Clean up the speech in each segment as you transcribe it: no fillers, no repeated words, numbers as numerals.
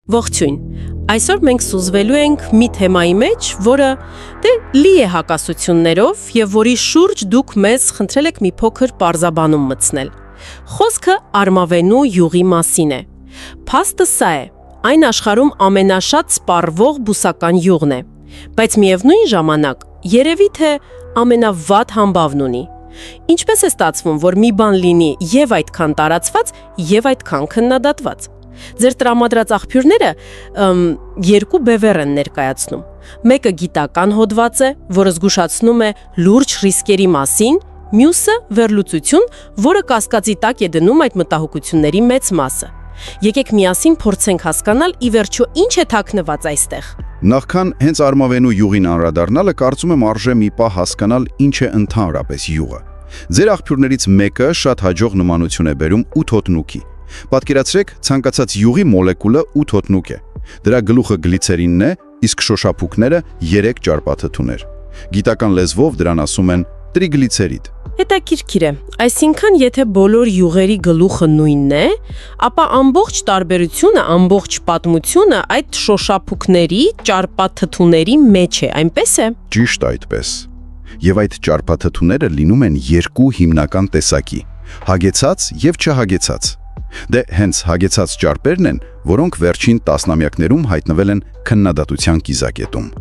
Ողջույն։ Այսօր մենք սուզվելու ենք մի թեմայի մեջ, որը լի է հակասություններով եւ որի շուրջ դուք մեզ խնդրել եք մի փոքր պարզաբանում մտցնել։ Խոսքը արմավենու յուղի մասին է։ Փաստը սա է. այն աշխարհում ամենաշատ սպառվող բուսական յուղն է, բայց միևնույն ժամանակ երևի թե ամենավատ համբավն ունի։ Ինչպես է ստացվում, որ մի բան լինի եւ այդքան տարածված, եւ այդքան քննադատված։ Ձեր տրամադրած աղբյուրները երկու բևեռ են ներկայացնում։ Մեկը գիտական հոդված է, որը զգուշացնում է լուրջ ռիսկերի մասին, մյուսը վերլուծություն, որը կասկածի տակ է դնում այդ մտահոգությունների մեծ մասը։ Եկեք միասին փորձենք հասկանալ ի վերջո ինչ է թաքնված այստեղ։ Նախքան հենց արմավենու յուղին անդրադառնալը կարծում եմ արժե մի պահ հասկանալ ինչ է ընդհանրապես յուղը։ Ձեր աղբյուրներից մեկը շատ հաջող նմանություն է բերում 8 հոտնուկի։ Պատկերացրեք, ցանկացած յուղի մոլեկուլը 8 հոտնուկ է։ Դրա գլուխը գլիցերինն է, իսկ շոշափուկները 3 ճարպաթթուներ։ Գիտական լեզվով դրան ասում են տրիգլիցերիդ։ Հետաքրքիր է, այսինքն եթե բոլոր յուղերի գլուխը նույնն է, ապա ամբողջ տարբերությունը, ամբողջ պատմությունը այդ շոշափուկների, ճարպաթթուների մեջ է, այնպես է։ Ճիշտ այդպես։ Եվ այդ ճարպաթթուները լինում են երկու հիմնական տեսակի՝ հագեցած եւ չհագեցած։ Դե հենց հագեցած ճարպերն են, որոնք վերջին տասնամյակներում հայտնվել են քննադատության կիզակետում։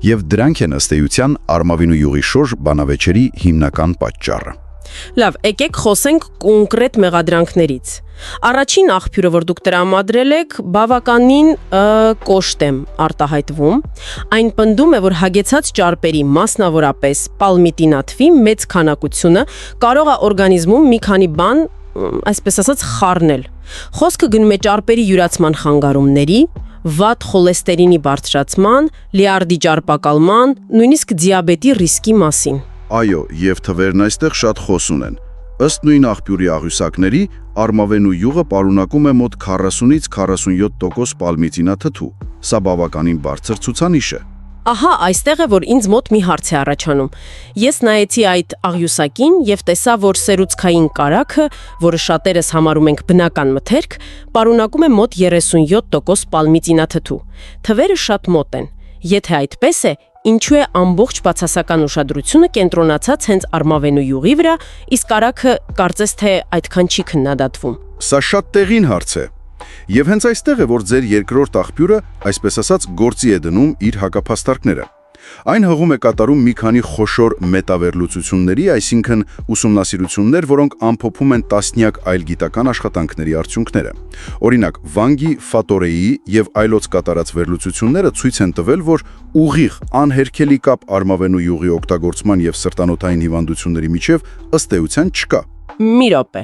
Եվ դրանք են ըստ էության արմավենու յուղի շորժ բանավեճերի հիմնական պատճառը։ Լավ, եկեք խոսենք կոնկրետ մեղադրանքներից։ Առաջին աղբյուրը, որ դուք տրամադրել եք, բավականին կոշտ է արտահայտվում։ Այն պնդում է, որ հագեցած ճարպերի, մասնավորապես պալմիտինաթվի մեծ քանակությունը կարող է օրգանիզմում մի քանի բան, այսպես ասած, խառնել։ Խոսքը գնում է ճարպերի յուրացման խանգարումների, վատ խոլեստերինի բարձրացման, լիարդի ճարպակալման, նույնիսկ դիաբետի ռիսկի մասին։ Այո, եւ թվերն այստեղ շատ խոսուն են։ Ըստ նույն աղբյուրի աղյուսակների, արմավենու յուղը պարունակում է մոտ 40-ից 47% պալմիտինաթթու։ Սա բավականին բարձր ցուցանիշ է։ Ահա, այստեղ է, որ ինձ մոտ մի հարց է առաջանում։ Ես նայեցի այդ աղյուսակին եւ տեսա, որ սերուցքային կարագը, որը շատերս համարում ենք բնական մթերք, պարունակում է մոտ 37% պալմիտինաթթու։ Թվերը շատ մոտ են։ Եթե այդպես է, ինչու է ամբողջ բացասական ուշադրությունը կենտրոնացած հենց արմավենու յուղի վրա, իսկ կարագը կարծես թե այդքան չի քննադատվում։ Սա շատ տեղին հարց է։ Եվ հենց այստեղ է, որ ձեր երկրորդ աղբյուրը, այսպես ասած, գործի է դնում իր հակափաստարկները։ Այն հղում է կատարում մի քանի խոշոր մետավերլուծությունների, այսինքն ուսումնասիրություններ, որոնք ամփոփում են տասնյակ այլ գիտական աշխատանքների արդյունքները։ Օրինակ, Վանգի, Ֆատորեի եւ այլոց կատարած վերլուծությունները ցույց են տվել, որ ուղիղ անհերքելի կապ արմավենու յուղի օգտագործման եւ սրտանոթային հիվանդությունների միջև ըստ էության չկա։ Մի րոպե։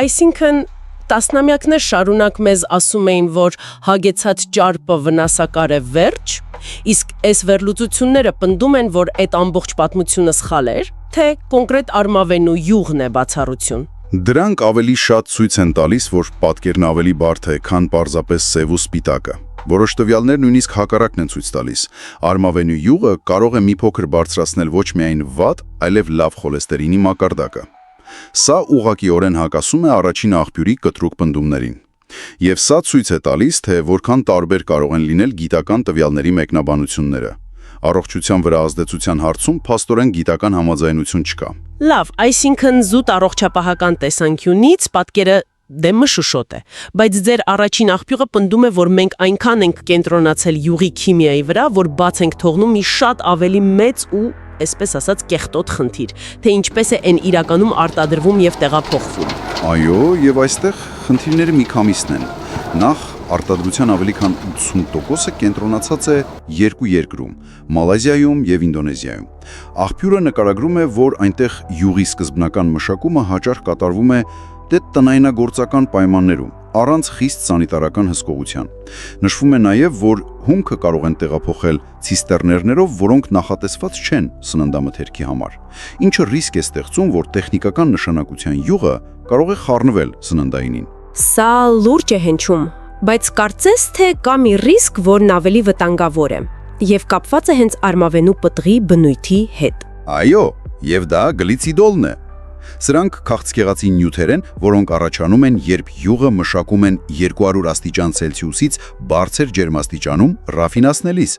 Այսինքն տասնամյակներ շարունակ մեզ ասում էին, որ հագեցած ճարպը վնասակար է վերջ, իսկ այս վերլուծությունները պնդում են, որ այդ ամբողջ պատմությունը սխալ էր, թե կոնկրետ արմավենու յուղն է բացառություն։ Դրանք ավելի շատ ցույց են տալիս, որ պատկերն ավելի բարդ է, քան պարզապես սև ու սպիտակը։ Որոշ տվյալներ նույնիսկ հակառակն են ցույց տալիս։ Արմավենու յուղը կարող է մի փոքր բարձրացնել ոչ միայն վատ, այլև լավ խոլեստերինի մակարդակը։ Սա ուղղակիորեն հակասում է առաջին աղբյուրի կտրուկ պնդումներին։ Եվ սա ցույց է տալիս, թե որքան տարբեր կարող են լինել գիտական տվյալների մեկնաբանությունները։ Առողջության վրա ազդեցության հարցում փաստորեն գիտական համաձայնություն չկա։ Լավ, այսինքն զուտ առողջապահական տեսանկյունից պատկերը մշուշոտ է, բայց ձեր առաջին աղբյուրը պնդում է, որ մենք այնքան ենք կենտրոնացել յուղի քիմիայի վրա, որ բաց ենք թողնում մի շատ ավելի մեծ ու այսպես ասած կեղտոտ խնդիր, թե ինչպես է այն իրականում արտադրվում եւ տեղափոխվում։ Այո, եւ այստեղ խնդիրները մի քանիսն են։ Նախ արտադրության ավելի քան 80%-ը կենտրոնացած է երկու երկրում՝ Մալազիայում եւ Ինդոնեզիայում։ Աղբյուրը նկարագրում է, որ այնտեղ յուղի սկզբնական մշակումը հաճախ կատարվում է տնայնագործական պայմաններում, առանց խիստ սանիտարական հսկողության։ Նշվում է նաև, որ հումքը կարող են տեղափոխել ցիստերներներով, որոնք նախատեսված չեն սննդամթերքի համար, ինչը ռիսկ է ստեղծում, որ տեխնիկական նշանակության յուղը կարող է խառնվել սննդայինին։ Սա լուրջ է հնչում, բայց կարծես թե կա մի ռիսկ, որն ավելի վտանգավոր է, եւ կապված է հենց արմավենու պտղի բնույթի հետ։ Այո, եւ դա գլիցիդոլն է։ Սրանք քաղցկեղածի նյութեր են, որոնք առաջանում են, երբ յուղը մշակում են 200 աստիճան Ցելսիուսից բարձր ջերմաստիճանում ռաֆինացնելիս։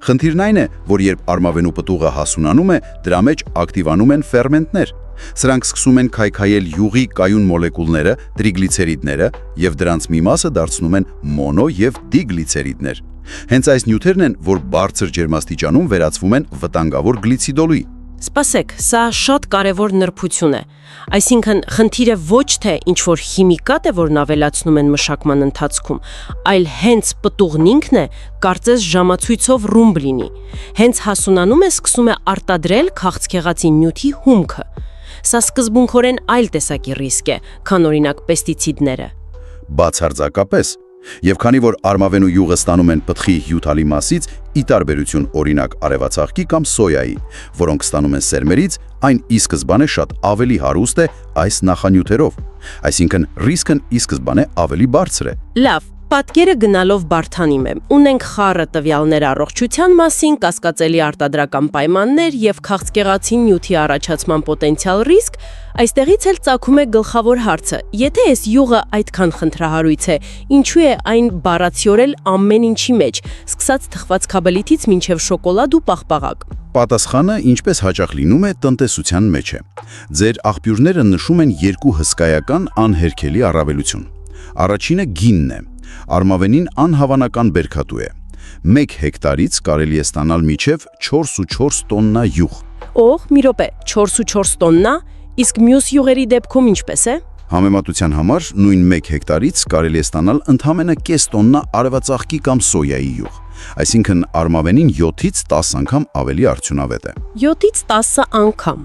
Խնդիրն այն է, որ երբ արմավենու պտուղը հասունանում է, դրա մեջ ակտիվանում են ֆերմենտներ։ Սրանք սկսում են քայքայել յուղի կայուն մոլեկուլները, տրիգլիցերիդները, եւ դրանց մի մասը դարձնում են մոնո եւ դիգլիցերիդներ։ Հենց այս նյութերն են, որ բարձր ջերմաստիճանում վերածվում են վտանգավոր գլիցիդոլի։ Սպասեք, սա շատ կարևոր նրբություն է։ Այսինքն, խնդիրը ոչ թե ինչ-որ քիմիկատ է, որն ավելացնում են մշակման ընթացքում, այլ հենց պտուղն ինքն է, կարծես ժամացույցով ռումբ լինի։ Հենց հասունանում է, սկսում է արտադրել քաղցկեղածի նյութի հումքը։ Սա սկզբունքորեն այլ տեսակի ռիսկ է, քան օրինակ պեստիցիդները։ Բացարձակապես։ Եվ քանի որ արմավենու յուղը ստանում են պտղի հյութալի մասից, ի տարբերություն օրինակ արևածաղկի կամ սոյայի, որոնք ստանում են սերմերից, այն ի սկզբանե շատ ավելի հարուստ է այս նախանյութերով։ Այսինքն ռիսկն ի սկզբանե ավելի բարձր է։ Լավ, պատկերը գնալով բարդանում է։ Ունենք խառը տվյալներ առողջության մասին, կասկածելի արտադրական պայմաններ եւ քաղցկեղածի նյութի առաջացման պոտենցիալ ռիսկ, այստեղից էլ ծագում է գլխավոր հարցը. եթե այս յուղը այդքան խնդրահարույց է, ինչու է այն բառացիորել ամեն ինչի մեջ, սկսած թխված քաբելիտից մինչև շոկոլադ ու պաղպաղակ։ Պատասխանը, ինչպես հաճախ լինում է, տնտեսության մեջ է։ Ձեր աղբյուրները նշում են երկու հսկայական անհերքելի առավելություն։ Առաջինը գինն է։ Արմավենին անհավանական բերքատու է։ 1 հեկտարից կարելի է ստանալ մինչև 4.4 տոննա յուղ։ Օհ, մի րոպե, 4.4 տոննա, իսկ մյուս յուղերի դեպքում ինչպես է։ Համեմատության համար նույն 1 հեկտարից կարելի է ստանալ ընդամենը կես տոննա արևածաղկի կամ սոյայի յուղ։ Այսինքն արմավենին 7-ից 10 անգամ ավելի արդյունավետ է։ 7-ից 10 անգամ։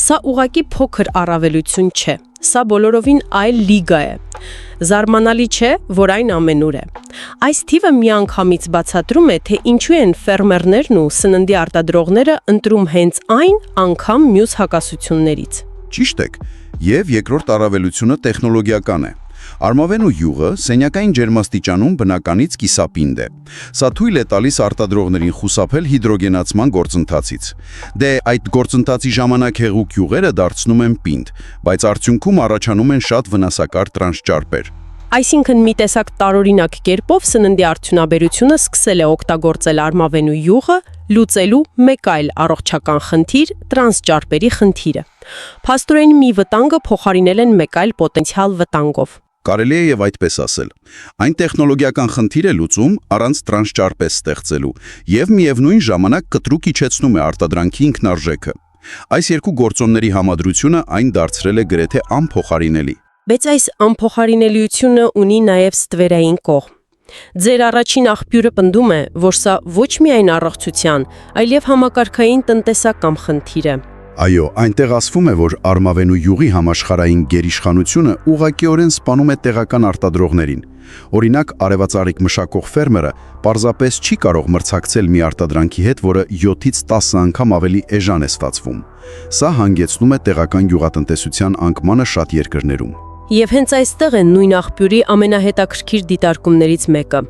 Սա ուղղակի փոքր առավելություն չէ։ Սա բոլորովին այլ լիգա է։ Զարմանալի չէ, որ այն ամենուր է։ Այս թիվը միանգամից բացատրում է, թե ինչու են ֆերմերներն ու սննդի արտադրողները ընտրում հենց այն անգամ մյուս հակասություններից։ Ճիշտ եք, եւ երկրորդ առավելությունը տեխնոլոգիական է։ Արմավենու յուղը սենյակային ջերմաստիճանում բնականից կիսապինդ է։ Սա թույլ է տալիս արտադրողներին խուսափել հիդրոգենացման գործընթացից։ Դե այդ գործընթացի ժամանակ հեղուկ յուղերը դարձնում են պինդ, բայց արդյունքում առաջանում են շատ վնասակար տրանսճարպեր։ Այսինքն մի տեսակ տարօրինակ կերպով սննդի արդյունաբերությունը սկսել է օգտագործել արմավենու յուղը, լուծելու մեկ այլ առողջական խնդիր՝ տրանսճարպերի խնդիրը։ Փաստորեն մի վտանգը փոխարինել են մեկ այլ պոտենցիալ վտանգով։ Կարելի է եւ այդպես ասել։ Այն տեխնոլոգիական խնդիր է լուծում առանց տրանսճարպես ստեղծելու եւ միևնույն ժամանակ կտրուկ իջեցնում է արտադրանքի ինքնարժեքը։ Այս երկու գործոնների համադրությունը այն դարձրել է գրեթե անփոխարինելի։ Բայց այս անփոխարինելիությունը ունի նաև ստվերային կողմ։ Ձեր առաջին աղբյուրը պնդում է, որ սա ոչ միայն առողջության, այլև համակարգային տնտեսական խնդիր է։ Այո, այնտեղ ասվում է, որ արմավենու յուղի համաշխարհային գերիշխանությունը ուղղակիորեն սպանում է տեղական արտադրողներին։ Օրինակ, արևածաղիկ մշակող ֆերմերը պարզապես չի կարող մրցակցել մի արտադրանքի հետ, որը 7-ից 10 անգամ ավելի էժան է ստացվում։ Սա հանգեցնում է տեղական գյուղատնտեսության անկմանը շատ երկրներում։ Եվ հենց այստեղ է նույն աղբյուրի ամենահետաքրքիր դիտարկումներից մեկը։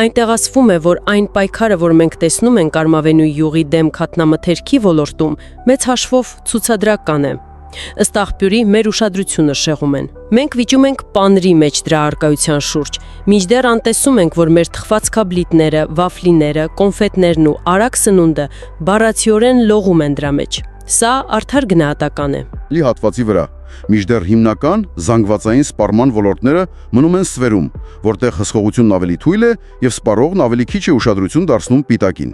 Այնտեղ ասվում է, որ այն պայքարը, որ մենք տեսնում ենք արմավենու յուղի դեմ քատնամթերքի ոլորտում, մեծ հաշվով ցուցադրական է։ Ըստ աղբյուրի մեր ուշադրությունը շեղում են։ Մենք վիճում ենք պանրի մեջ դրա առկայության շուրջ, մինչդեռ անտեսում ենք, որ մեր թխված քաբլիտները, վաֆլիները, կոնֆետներն ու արագ սնունդը բառացիորեն լողում են դրա մեջ։ Սա արդար գնահատական է։ Լի հատվածի վրա մինչդեռ հիմնական զանգվածային սպառման ոլորտները մնում են ստվերում, որտեղ հսկողությունն ավելի թույլ է եւ սպառողն ավելի քիչ է ուշադրություն դարձնում պիտակին։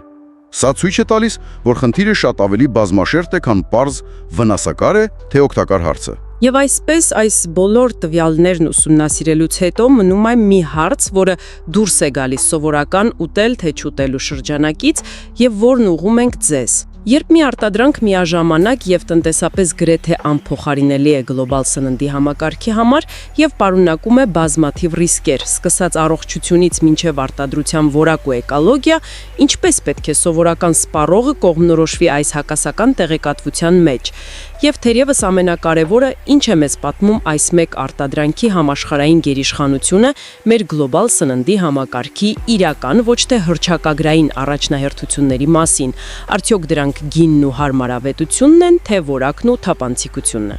Սա ցույց է տալիս, որ խնդիրը շատ ավելի բազմաշերտ է, քան պարզ վնասակար է, թե օգտակար հարցը։ Եվ այսպես այս բոլոր տվյալներն ուսումնասիրելուց հետո մնում է մի հարց, որը դուրս է գալիս սովորական ուտել թե չուտելու շրջանակից եւ որն ուղում ենք ձեզ։ Երբ մի արտադրանք միաժամանակ եւ տնտեսապես գրեթե անփոխարինելի է գլոբալ սննդի համակարգի համար եւ պարունակում է բազմաթիվ ռիսկեր, սկսած առողջությունից մինչեւ արտադրության որակ ու էկոլոգիա, ինչպես պետք է սովորական սպառողը կողմնորոշվի այս հակասական տեղեկատվության մեջ։ Եվ թերևս ամենակարևորը, ինչ է մեզ պատմում այս մեկ արտադրանքի համաշխարհային գերիշխանությունը մեր գլոբալ սննդի համակարգի իրական ոչ թե հռչակագրային առաջնահերթությունների մասին, արդյոք դրանք գինն ու հարմարավետությունն են, թե որակն ու թափանցիկությունն է։